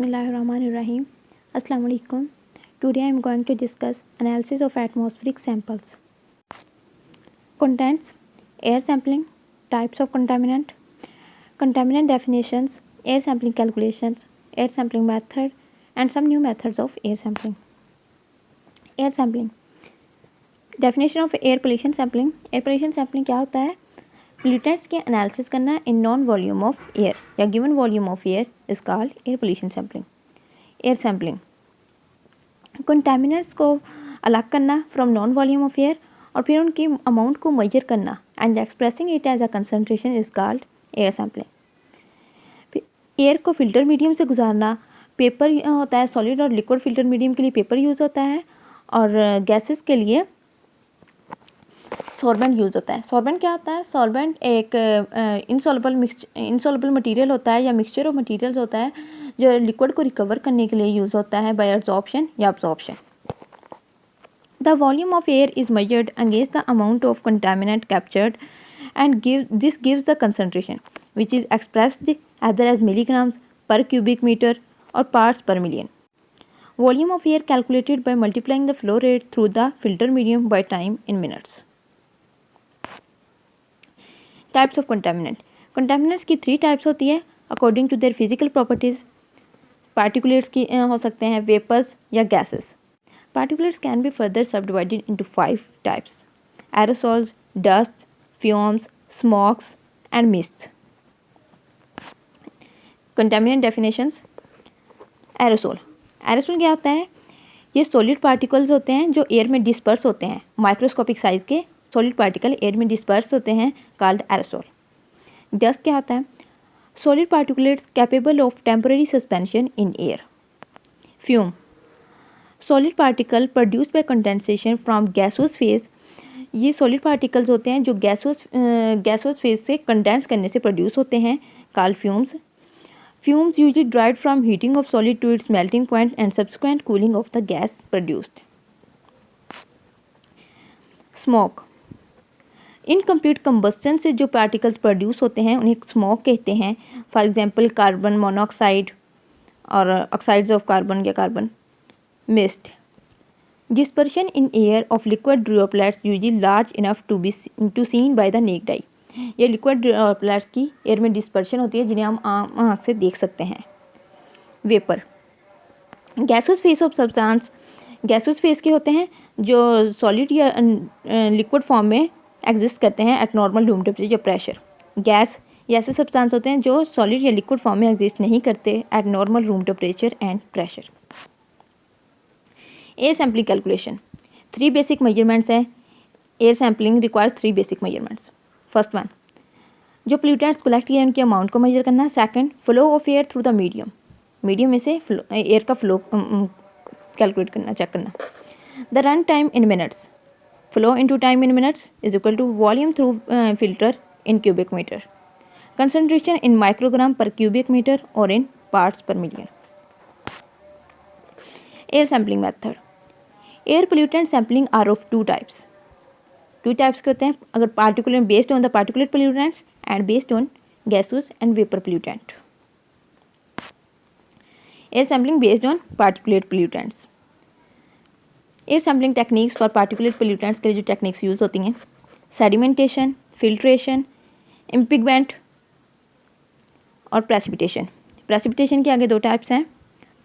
Bismillahirrahmanirrahim. Assalamu alaikum. Today I am going to discuss analysis of atmospheric samples. Contents: air sampling, types of contaminant, contaminant definitions, air sampling calculations, air sampling method, and some new methods of air sampling. Air sampling. Definition of air pollution sampling. Air pollution sampling क्या होता है? Pollutants के analysis करना in known volume of air या given volume of air is called air pollution sampling. Air sampling. Contaminants को अलग करना from known volume of air और फिर उनकी amount को measure करना and expressing it as a concentration is called air sampling. Air को फिल्टर मीडियम से गुजारना, पेपर होता है सॉलिड और लिक्विड फिल्टर मीडियम के लिए पेपर यूज़ होता है और गैसेस के लिए सॉल्वेंट यूज़ होता है. सॉल्वेंट क्या होता है? सॉल्वेंट एक इनसॉल्युबल मटेरियल होता है या मिक्सचर ऑफ मटेरियल्स होता है जो लिक्विड को रिकवर करने के लिए यूज़ होता है बाय एब्जॉर्प्शन या absorption. The volume of air is measured against the amount of contaminant captured and this gives the concentration which is expressed either as milligrams per cubic meter or parts per million. Volume of air calculated by multiplying the flow rate through the filter medium by time in minutes. Types of contaminant. Contaminants की 3 types होती है according to their physical properties. Particulates की हो सकते हैं vapors या gases. Particulates can be further subdivided into 5 types: aerosols, dust, fumes, smokes and mists. Contaminant definitions. Aerosol. Aerosol क्या होता है? ये सॉलिड पार्टिकल्स होते हैं जो एयर में डिस्पर्स होते हैं. माइक्रोस्कोपिक साइज के सॉलिड पार्टिकल एयर में डिस्पर्स होते हैं, कॉल्ड एरोसोल. डस्ट क्या होता है? Solid particulates capable of temporary suspension in air. Fume. Solid particle produced by condensation from gaseous phase. ये सॉलिड पार्टिकल्स होते हैं जो गैसोस फेज से कंडेंस करने से प्रोड्यूस होते हैं, called fumes. Fumes usually derived from heating of solid to its melting point and subsequent cooling of the gas produced. Smoke. Incomplete combustion से जो पार्टिकल्स प्रोड्यूस होते हैं उन्हें स्मोक कहते हैं. फॉर एग्जांपल कार्बन मोनोऑक्साइड और ऑक्साइड्स ऑफ कार्बन या carbon. Mist. Dispersion in air of liquid droplets usually large enough to seen by the naked eye. ये liquid droplets की एयर में डिस्पर्शन होती है जिन्हें हम आँख से देख सकते हैं. Vapour. Gaseous phase of substance. Gaseous phase के होते हैं जो सॉलिड या लिक्विड फॉर्म में एग्जिस्ट करते हैं एट नॉर्मल रूम टेम्परेचर या प्रेशर. गैस ये ऐसे सब्सटेंस होते हैं जो सॉलिड या लिक्विड फॉर्म में एग्जिस्ट नहीं करते at normal room temperature and pressure. Air sampling calculation. 3 basic measurements हैं. Air sampling requires 3 basic measurements. First one, जो पोल्यूटेंट्स कलेक्ट किए उनके अमाउंट को मेजर करना. Second, flow of air through the medium में से एयर का फ्लो कैलकुलेट करना, चेक करना. The run time in minutes. Flow into time in minutes is equal to volume through filter in cubic metre. Concentration in microgram per cubic metre और in parts per million. Air sampling method. Air pollutant sampling are of 2 types. 2 types के होते हैं अगर particulate based on the particulate pollutants and based on gases and vapour pollutant. Air sampling based on particulate pollutants. Air sampling techniques for particulate pollutants के लिए जो techniques use होती हैं: sedimentation, filtration, इम्पिगमेंट और प्रेसिपिटेशन. प्रेसिपिटेशन के आगे 2 types हैं: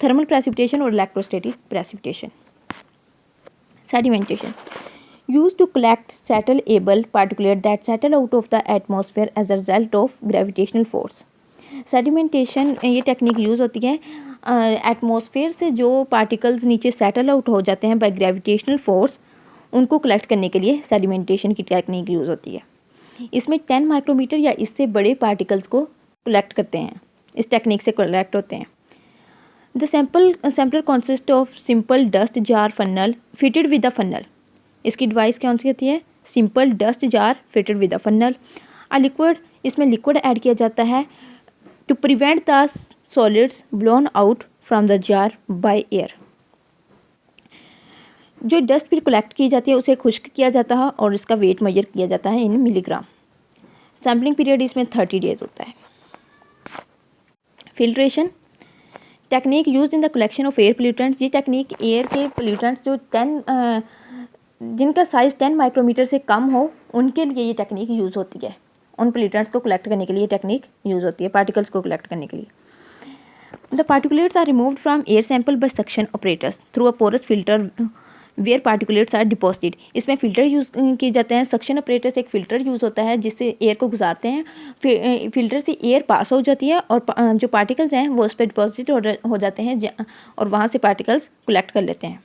thermal precipitation और electrostatic precipitation. Sedimentation. Used to collect settleable particulate that settle out of the atmosphere as a result of gravitational force. Sedimentation ये टेक्निक यूज़ होती है एटमॉस्फेयर से जो पार्टिकल्स नीचे सेटल आउट हो जाते हैं बाय ग्रेविटेशनल फोर्स, उनको कलेक्ट करने के लिए सेडिमेंटेशन की टेक्निक यूज़ होती है. इसमें 10 माइक्रोमीटर या इससे बड़े पार्टिकल्स को कलेक्ट करते हैं. इस टेक्निक से कलेक्ट होते हैं. The sampler consists of simple dust jar funnel fitted with a funnel. इसकी डिवाइस कौन सी होती है? Simple dust jar fitted with a funnel. Liquid, इसमें लिक्विड ऐड किया जाता है to prevent the solids blown out from the jar by air. जो डस्ट फिर कलेक्ट की जाती है उसे खुश्क किया जाता है और इसका वेट मेजर किया जाता है इन मिलीग्राम. सैम्पलिंग पीरियड इसमें 30 डेज होता है. Filtration. Technique use in the collection of air pollutants, ये टेक्निक एयर के पोल्यूटेंट्स जो 10 जिनका साइज़ 10 माइक्रोमीटर से कम हो उनके लिए ये टेक्निक यूज़ होती है। उन पोल्यूटेंट्स को कलेक्ट करने के लिए ये टेक्निक यूज़ होती है, पार्टिकल्स को कलेक्ट करने के लिए। The particulates are removed from air sample by suction operators through a porous filter where particulates are deposited. इसमें फ़िल्टर यूज़ किए जाते हैं। सक्शन ऑपरेटर से एक फ़िल्टर यूज़ होता है जिससे एयर को गुजारते हैं, फिर फ़िल्टर से एयर पास हो जाती है और जो पार्टिकल्स हैं वो उस पर डिपॉजिट हो जाते हैं और वहाँ से पार्टिकल्स कलेक्ट कर लेते हैं।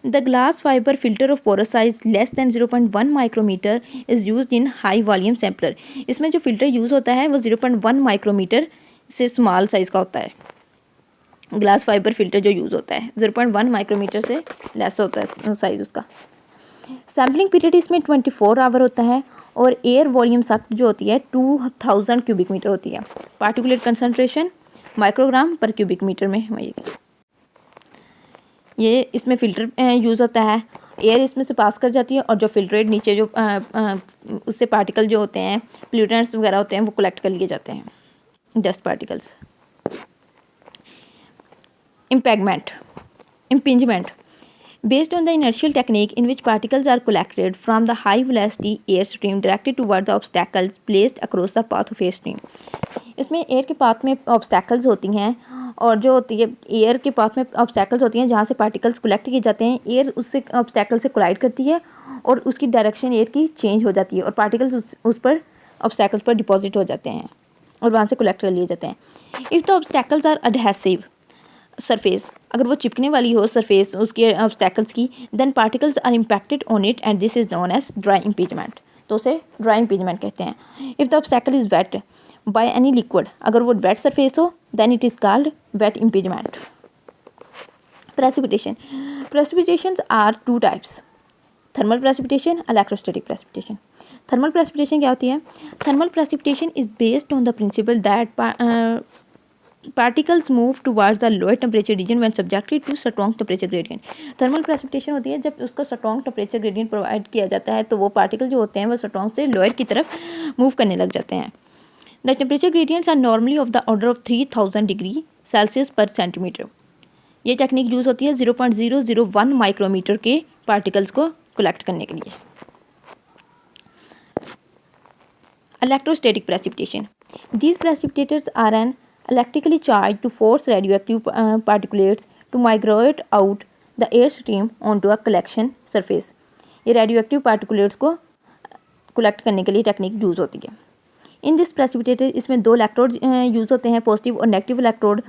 The glass fibre filter of porous size less than 0.1 micrometre is use in high volume sampler. इसमें जो फ़िल्टर यूज़ होता है वो 0.1 माइक्रोमीटर से स्मॉल साइज़ का होता है। ग्लास फाइबर फिल्टर जो यूज़ होता है 0.1 माइक्रोमीटर से लेस होता है साइज़ उसका। सैम्पलिंग पीरियड इसमें 24 आवर होता है और एयर वॉल्यूम सख्त जो होती है 2000 क्यूबिक मीटर होती है। Particulate concentration microgram per cubic metre में होगी। ये इसमें फ़िल्टर यूज़ होता है, एयर इसमें से पास कर जाती है और जो फिल्ट्रेट नीचे जो उससे पार्टिकल जो होते हैं पोल्यूटेंट्स वगैरह होते हैं वो कलेक्ट कर लिए जाते हैं, dust particles. Impingement. Based on the inertial technique in which particles are collected from the high velocity air stream directed toward the obstacles placed across the path of air stream. इसमें air के path में obstacles होती हैं और जो होती है air के पाथ में ऑब्स्टैकल्स होती हैं जहाँ से पार्टिकल्स कलेक्ट किए जाते हैं। एयर उससे ऑब्स्टैकल से कोलाइड करती है और उसकी डायरेक्शन एयर की चेंज हो जाती है और पार्टिकल्स उस पर ऑब्स्टैकल्स पर डिपॉजिट हो जाते हैं और वहाँ से कलेक्ट कर लिए जाते हैं। If the obstacles are adhesive surface, अगर वो चिपकने वाली हो सरफेस उसके ऑब्स्टैकल्स की, then particles are impacted on it and this is known as dry impeachment. तो उसे ड्राई इम्पीचमेंट कहते हैं। If the obstacle is wet by any liquid, अगर वो वेट सरफेस हो then it is called wet impeachment. Precipitations are two types, thermal precipitation, electrostatic precipitation. Thermal precipitation क्या होती है? Thermal precipitation is based on the principal that particles move towards the lower temperature region when subjected to strong temperature gradient। Thermal precipitation होती है जब उसको strong temperature gradient provide किया जाता है तो वो पार्टिकल जो होते हैं वो स्ट्रॉन्ग से लोअर की तरफ मूव करने लग जाते हैं। The temperature gradients are normally of the order of 3000 degree Celsius per centimetre. ये टेक्निक यूज़ होती है 0.001 माइक्रोमीटर के पार्टिकल्स को कलेक्ट करने के लिए। Electrostatic precipitation, these precipitators are an electrically charged to force radioactive particulates to migrate out the air stream onto a collection surface। ये radioactive particulates को कलेक्ट करने के लिए टेक्निक यूज़ होती है। इन दिस प्रेसिपिटेटर इसमें दो इलेक्ट्रोड यूज़ होते हैं, पॉजिटिव और negative electrode.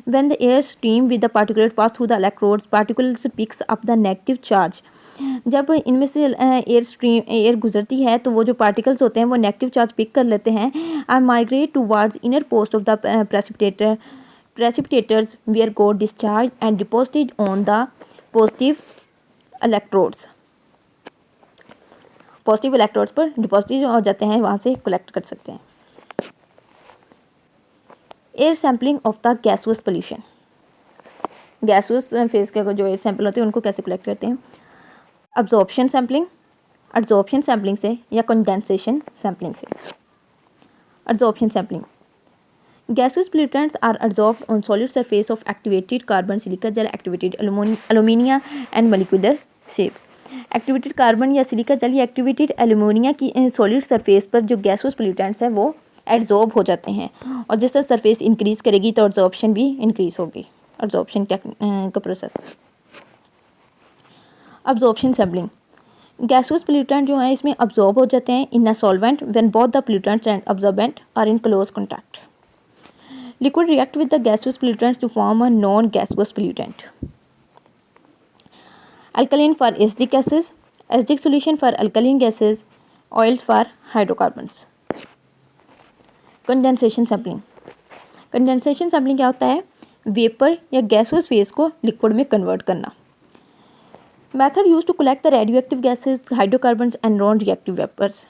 When the air stream with the particulate pass through the electrodes particles picks up the negative charge. जब इनमें से एयर गुजरती है तो वो जो पार्टिकल्स होते हैं वो नेगेटिव चार्ज पिक कर लेते हैं and migrate towards inner post of the precipitators where go discharge and deposited on the positive electrodes. Positive electrodes पर डिपॉजिट हो जाते हैं, वहाँ से कलेक्ट कर सकते हैं। Air sampling of the gaseous pollution, gaseous phase के जो एयर सैंपल होते हैं उनको कैसे कलेक्ट करते हैं? अब्जॉर्प्शन सैम्पलिंग से या कंडेंसेशन सैम्पलिंग से। Absorption sampling, gaseous pollutants are absorbed on solid surface of activated carbon, silica gel, activated alumina and molecular shape. Activated carbon या सिलिका जेल या एक्टिवेटेड एल्यूमिनिया की सॉलिड सरफेस पर जो गैसुअस pollutants हैं वो एब्जॉर्ब हो जाते हैं और जैसे सरफेस इंक्रीज़ करेगी तो एब्जॉर्प्शन भी इंक्रीज़ होगी। एब्जॉर्प्शन का process. Absorption sampling, gaseous pollutant जो है इसमें अब्जॉर्ब हो जाते हैं in a solvent when both the pollutants and absorbent are in close contact. Liquid react with the gaseous pollutants to form a non gaseous pollutant. Alkaline for acidic gases, acidic solution for alkaline gases, oils for hydrocarbons। Condensation sampling, condensation sampling क्या होता है? Vapour या gaseous phase को liquid में convert करना। Method use to collect the radioactive gases, hydrocarbons and non reactive vapours.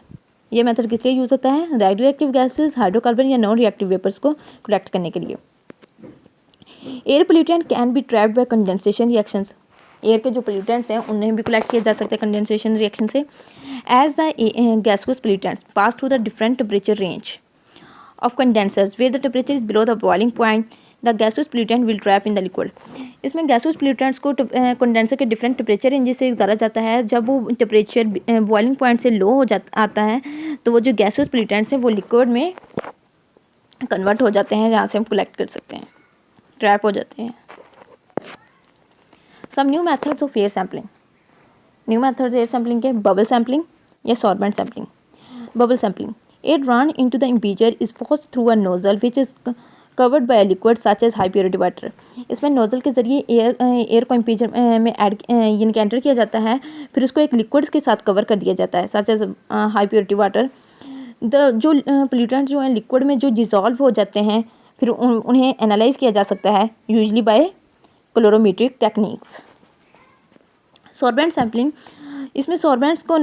ये method किस लिए यूज़ होता है? रेडियो एक्टिव गैसेज, हाइड्रोकार्बन या नॉन रिएक्टिव वेपर्स को कलेक्ट करने के लिए। Air pollutant can be trapped by condensation reactions, air के जो पोल्यूटेंट्स हैं उन्हें भी कलेक्ट किया जा सकता है कंडेंसेशन रिएक्शन से। As the gaseous pollutants pass through the different temperature range of condensers where the temperature is below the boiling point, the gaseous pollutant will trap in the liquid. इसमें gaseous pollutants को condenser के different temperature range से गुजारा जाता है। जब वो temperature boiling point से लो हो आता है तो वो जो गैसोस पोल्यूटेंट्स हैं वो लिक्विड में कन्वर्ट हो जाते हैं, जहाँ से हम कलेक्ट कर सकते हैं, ट्रैप हो जाते हैं। Some new methods of air sampling. New methods air sampling के बबल सैम्पलिंग या sorbent sampling. Bubble sampling, air drawn into the impinger is forced through a nozzle which is covered by liquid such as high purity water. इसमें nozzle के जरिए air को इम्पीजर में यानी कि enter किया जाता है, फिर उसको एक लिक्विड्स के साथ कवर कर दिया जाता है such as high purity water. जो पोल्यूटेंट जो हैं लिक्विड में जो डिज़ोल्व हो जाते हैं, फिर उन्हें एनालाइज किया जा सकता है usually by colorimetric techniques. Sorbent sampling, इसमें सॉर्बेंट्स को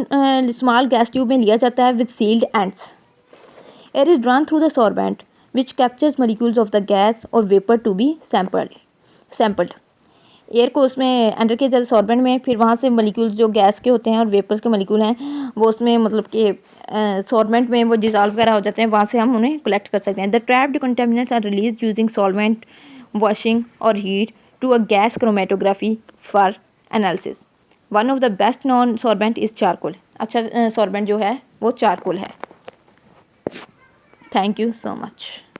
स्मॉल गैस ट्यूब में लिया जाता है with sealed ends. Air is drawn through the sorbent which captures molecules of the gas और vapour to be sampled. Air को उसमें एंटर किया जाता है सॉर्बेंट में, फिर वहाँ से मॉलिक्यूल्स जो गैस के होते हैं और वेपर्स के मॉलिक्यूल हैं वो उसमें मतलब कि सॉल्वेंट में वो डिज़ोल्व वगैरह हो जाते हैं, वहाँ से हम उन्हें कलेक्ट कर सकते हैं। The trapped contaminants are release using solvent, washing और heat to a gas chromatography for analysis. One of the best non sorbent is charcoal. अच्छा सॉर्बेंट जो है वो चारकोल है। Thank you so much.